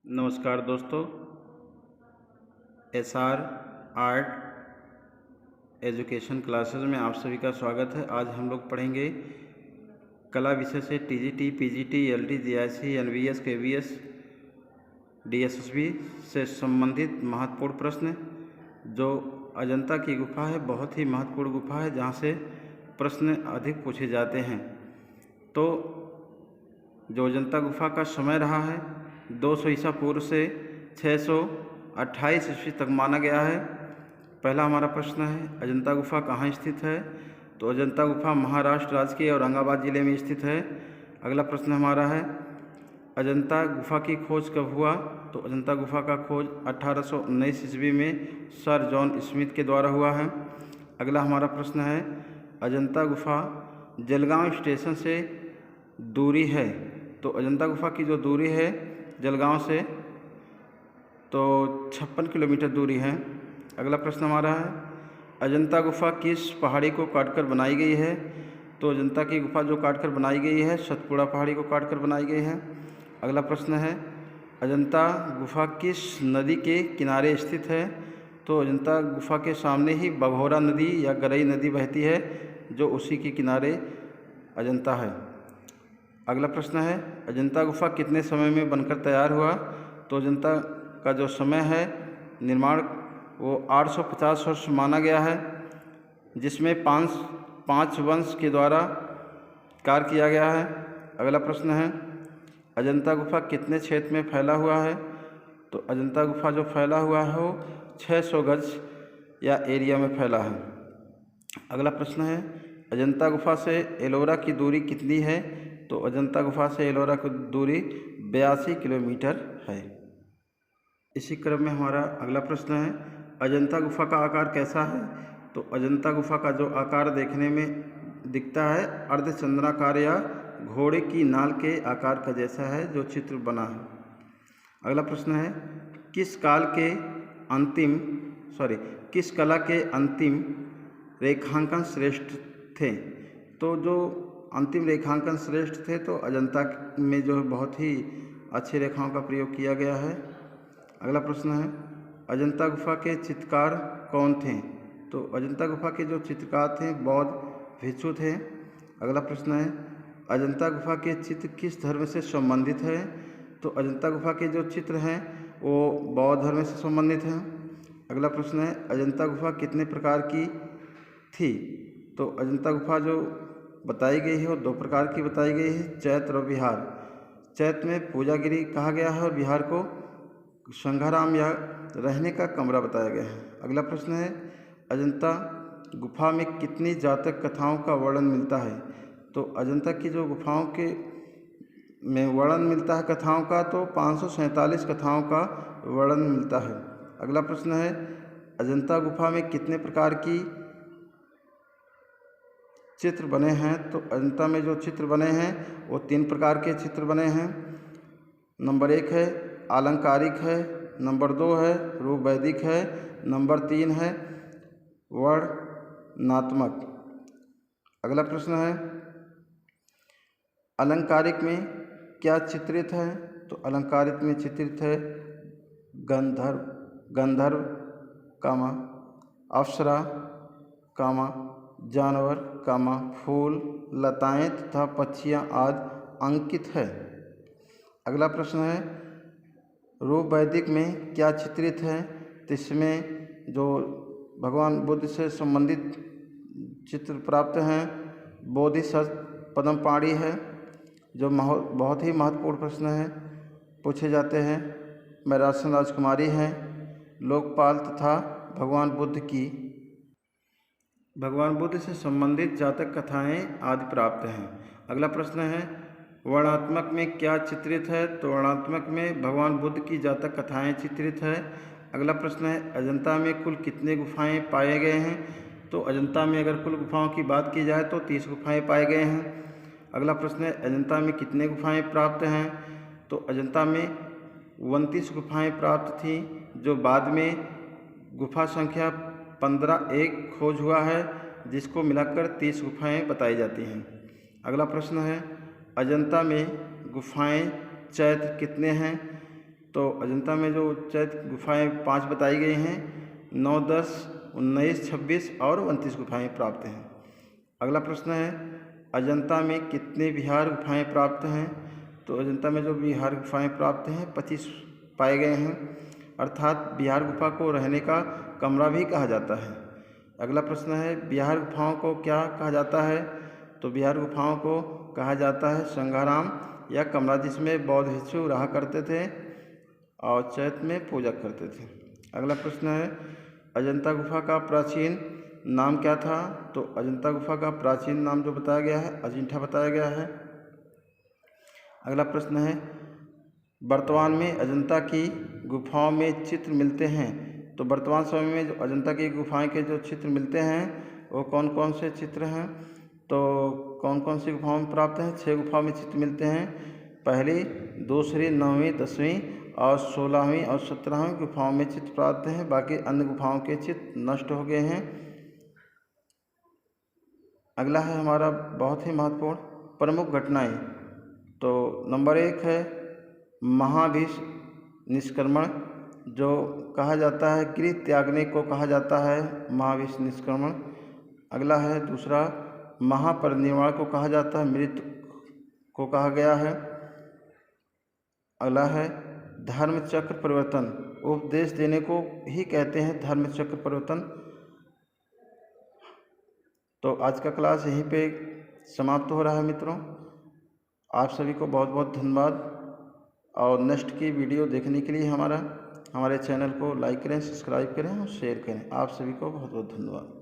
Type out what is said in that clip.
नमस्कार दोस्तों, SR art education classes में आप सभी का स्वागत है। आज हम लोग पढ़ेंगे कला विषय से TGT, PGT, LT, GIC, NVS, KVS, DSSB से संबंधित महत्वपूर्ण प्रश्न। जो अजंता की गुफा है, बहुत ही महत्वपूर्ण गुफा है जहाँ से प्रश्न अधिक पूछे जाते हैं। तो जो अजंता गुफा का समय रहा है 200 ईसा पूर्व से 628 ईस्वी तक माना गया है। पहला हमारा प्रश्न है, अजंता गुफा कहाँ स्थित है? तो अजंता गुफा महाराष्ट्र राज्य के औरंगाबाद जिले में स्थित है। अगला प्रश्न हमारा है, अजंता गुफा की खोज कब हुआ? तो अजंता गुफा का खोज 1819 ईस्वी में सर जॉन स्मिथ के द्वारा हुआ है। अगला हमारा प्रश्न है, अजंता गुफा जलगांव स्टेशन से दूरी है? तो अजंता गुफा की जो दूरी है जलगांव से तो 56 किलोमीटर दूरी है। अगला प्रश्न हमारा है, अजंता गुफा किस पहाड़ी को काटकर बनाई गई है? तो अजंता की गुफा जो काटकर बनाई गई है सतपुड़ा पहाड़ी को काटकर बनाई गई है। अगला प्रश्न है, अजंता गुफा किस नदी के किनारे स्थित है? तो अजंता गुफा के सामने ही बघौरा नदी या गरई नदी बहती है, जो उसी के किनारे अजंता है। अगला प्रश्न है, अजंता गुफा कितने समय में बनकर तैयार हुआ? तो अजंता का जो समय है निर्माण वो 850 वर्ष माना गया है, जिसमें पाँच वंश के द्वारा कार्य किया गया है। अगला प्रश्न है, अजंता गुफा कितने क्षेत्र में फैला हुआ है? तो अजंता गुफा जो फैला हुआ है वो 600 गज या एरिया में फैला है। अगला प्रश्न है, अजंता गुफा से एलोरा की दूरी कितनी है? तो अजंता गुफा से एलोरा की दूरी 82 किलोमीटर है। इसी क्रम में हमारा अगला प्रश्न है, अजंता गुफा का आकार कैसा है? तो अजंता गुफा का जो आकार देखने में दिखता है अर्धचंद्राकार या घोड़े की नाल के आकार का जैसा है, जो चित्र बना है। अगला प्रश्न है, किस कला के अंतिम रेखांकन श्रेष्ठ थे? तो जो अंतिम रेखांकन श्रेष्ठ थे तो अजंता में जो है बहुत ही अच्छी रेखाओं का प्रयोग किया गया है। अगला प्रश्न है, अजंता गुफा के चित्रकार कौन थे? तो अजंता गुफा के जो चित्रकार थे बौद्ध भिक्षु थे। अगला प्रश्न है, अजंता गुफा के चित्र किस धर्म से संबंधित है? तो अजंता गुफा के जो चित्र हैं वो बौद्ध धर्म से संबंधित हैं। अगला प्रश्न है, अजंता गुफा कितने प्रकार की थी? तो अजंता गुफा जो बताई गई है वो 2 प्रकार की बताई गई है, चैत्र और विहार। चैत्र में पूजागिरी कहा गया है और विहार को संघाराम या रहने का कमरा बताया गया है। अगला प्रश्न है, अजंता गुफा में कितनी जातक कथाओं का वर्णन मिलता है? तो अजंता की जो गुफाओं के में वर्णन मिलता है कथाओं का, तो 547 कथाओं का वर्णन मिलता है। अगला प्रश्न है, अजंता गुफा में कितने प्रकार की चित्र बने हैं? तो अजंता में जो चित्र बने हैं वो 3 प्रकार के चित्र बने हैं। नंबर 1 है आलंकारिक है, नंबर 2 है रूप वैदिक है, नंबर 3 है वर्णनात्मक। अगला प्रश्न है, अलंकारिक में क्या चित्रित है? तो अलंकारिक में चित्रित है गंधर्व कामा, अप्सरा कामा, जानवर कामा, फूल, लताएं तथा पक्षियाँ आदि अंकित है। अगला प्रश्न है, रूप वैदिक में क्या चित्रित है? तो इसमें जो भगवान बुद्ध से संबंधित चित्र प्राप्त हैं, बोधिसत्व पद्मपाणि है, जो बहुत ही महत्वपूर्ण प्रश्न है, पूछे जाते हैं। मैरासन राजकुमारी हैं, लोकपाल तथा भगवान बुद्ध से संबंधित जातक कथाएं आदि प्राप्त हैं। अगला प्रश्न है, वर्णनात्मक में क्या चित्रित है? तो वर्णनात्मक में भगवान बुद्ध की जातक कथाएं चित्रित है। अगला प्रश्न है, अजंता में कुल कितने गुफाएं पाए गए हैं? तो अजंता में अगर कुल गुफाओं की बात की जाए तो 30 गुफाएं पाए गए हैं। अगला प्रश्न है, अजंता में कितने गुफाएं प्राप्त हैं? तो अजंता में 29 गुफाएं प्राप्त थीं, जो बाद में गुफा संख्या 15 खोज हुआ है, जिसको मिलाकर 30 गुफाएं बताई जाती हैं। अगला प्रश्न है, अजंता में गुफाएं चैत्र कितने हैं? तो अजंता में जो चैत्य गुफाएं 5 बताई गई हैं, 9, 10, 19, 26 और 29 गुफाएं प्राप्त हैं। अगला प्रश्न है, अजंता में कितने विहार गुफाएं प्राप्त हैं? तो अजंता में जो विहार गुफाएं प्राप्त हैं 25 पाए गए हैं, अर्थात विहार गुफा को रहने का कमरा भी कहा जाता है। अगला प्रश्न है, विहार गुफाओं को क्या कहा जाता है? तो विहार गुफाओं को कहा जाता है संघाराम या कमरा, जिसमें बौद्ध भिक्षु रहा करते थे और चैत्य में पूजा करते थे। अगला प्रश्न है, अजंता गुफा का प्राचीन नाम क्या था? तो अजंता गुफा का प्राचीन नाम जो बताया गया है अजिंठा बताया गया है। अगला प्रश्न है, वर्तमान में अजंता की गुफाओं में चित्र मिलते हैं। तो वर्तमान समय में जो अजंता की गुफाएं के जो चित्र मिलते हैं वो कौन कौन से चित्र हैं? तो कौन कौन सी गुफाओं में प्राप्त हैं? 6 गुफाओं में चित्र मिलते हैं। पहली, दूसरी, 9वीं, 10वीं और 16वीं और 17वीं गुफाओं में चित्र प्राप्त हैं। बाकी अन्य गुफाओं के चित्र नष्ट हो गए हैं। अगला है हमारा बहुत ही महत्वपूर्ण प्रमुख घटनाएं। तो नंबर 1 है महाभीष निष्क्रमण, जो कहा जाता है गृह त्यागने को कहा जाता है महाभीष निष्क्रमण। अगला है दूसरा, महापरिनिर्वाण को कहा जाता है मृत्यु को कहा गया है। अगला है धर्म चक्र परिवर्तन, उपदेश देने को ही कहते हैं धर्म चक्र परिवर्तन। तो आज का क्लास यहीं पे समाप्त हो रहा है मित्रों। आप सभी को बहुत बहुत धन्यवाद, और नेक्स्ट की वीडियो देखने के लिए हमारे चैनल को लाइक करें, सब्सक्राइब करें और शेयर करें। आप सभी को बहुत बहुत धन्यवाद।